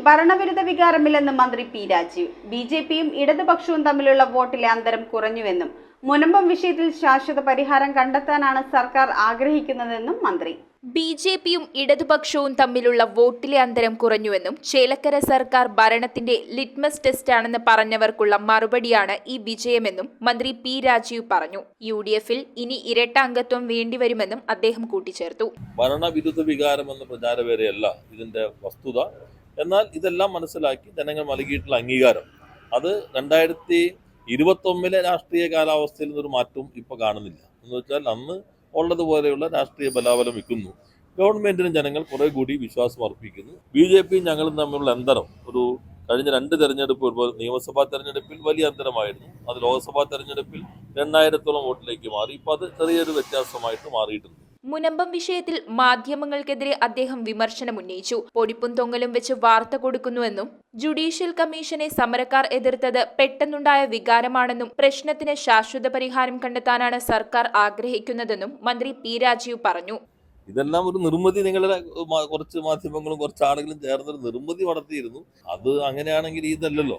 ഭരണവിരുദ്ധ വികാരമില്ലെന്ന് മന്ത്രി പി രാജീവ്. ബിജെപിയും ഇടതുപക്ഷവും തമ്മിലുള്ള വോട്ടിലെ അന്തരം കുറഞ്ഞുവെന്നും മുനമ്പം വിഷയത്തിൽ ശാശ്വത പരിഹാരം കണ്ടെത്താനാണ് സർക്കാർ ആഗ്രഹിക്കുന്നതെന്നും മന്ത്രി. ബിജെപിയും ഇടതുപക്ഷവും തമ്മിലുള്ള വോട്ടിലെ അന്തരം കുറഞ്ഞുവെന്നും ചേലക്കര സർക്കാർ ഭരണത്തിന്റെ ലിറ്റ്മസ് ടെസ്റ്റാണെന്ന് പറഞ്ഞവർക്കുള്ള മറുപടിയാണ് ഈ വിജയമെന്നും മന്ത്രി പി രാജീവ് പറഞ്ഞു. UDFൽ ഇനി ഇരട്ട അംഗത്വം വേണ്ടിവരുമെന്നും അദ്ദേഹം കൂട്ടിച്ചേർത്തു. ഭരണവിരുദ്ധ വികാരമെന്ന പ്രചാരവേരയല്ല ഇതിന്റെ വസ്തുത. എന്നാൽ ഇതെല്ലാം മനസ്സിലാക്കി ജനങ്ങൾ നൽകിയിട്ടുള്ള അംഗീകാരം അത് 2021 രാഷ്ട്രീയ കാലാവസ്ഥയിൽ നിന്നൊരു മാറ്റവും ഇപ്പോൾ കാണുന്നില്ല. എന്ന് വെച്ചാൽ അന്ന് ഉള്ളതുപോലെയുള്ള രാഷ്ട്രീയ ബലാബലം വയ്ക്കുന്നു. ഗവൺമെന്റിനും ജനങ്ങൾ കുറെ കൂടി വിശ്വാസം അർപ്പിക്കുന്നു. BJPയും ഞങ്ങളും തമ്മിലുള്ള അന്തരം കഴിഞ്ഞ 2 തെരഞ്ഞെടുപ്പ്, നിയമസഭാ തെരഞ്ഞെടുപ്പിൽ വലിയ അന്തരമായിരുന്നു. അത് ലോക്സഭാ തെരഞ്ഞെടുപ്പിൽ 2000-ഓളം വോട്ടിലേക്ക് മാറി. ഇപ്പൊ അത് ചെറിയൊരു വ്യത്യാസമായിട്ട് മാറിയിട്ടുണ്ട്. മുനമ്പം വിഷയത്തിൽ മാധ്യമങ്ങൾക്കെതിരെ അദ്ദേഹം വിമർശനമുന്നയിച്ചു. പൊടിപ്പും തൊങ്ങലും വെച്ച് വാർത്ത കൊടുക്കുന്നുവെന്നും ജുഡീഷ്യൽ കമ്മീഷനെ സമരക്കാർ എതിർത്തത് പെട്ടെന്നുണ്ടായ വികാരമാണെന്നും പ്രശ്നത്തിന് ശാശ്വത പരിഹാരം കണ്ടെത്താനാണ് സർക്കാർ ആഗ്രഹിക്കുന്നതെന്നും മന്ത്രി പി രാജീവ് പറഞ്ഞു. ഇതെല്ലാം ഒരു നിർമ്മിതി, നിങ്ങളുടെ കുറച്ച് മാധ്യമങ്ങളും കുറച്ച് ആളുകളും ചേർന്നൊരു നിർമ്മിതി നടത്തിയിരുന്നു. അത് അങ്ങനെയാണെങ്കിൽ ഇതല്ലല്ലോ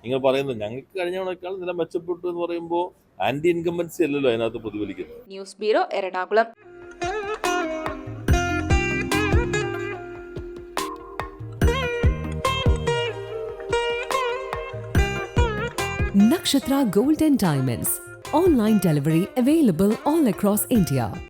നിങ്ങൾ പറയുന്നത്. ഞങ്ങൾക്ക് കഴിഞ്ഞവണേക്കാൾ നില മെച്ചപ്പെട്ടു എന്ന് പറയുമ്പോൾ ആന്റി ഇൻകംബൻസി അല്ലല്ലോ അതിനകത്ത് പ്രതിഫലിക്കുന്നത്. News bureau, Ernakulam. Nakshatra Gold and Diamonds. Online delivery available all across India.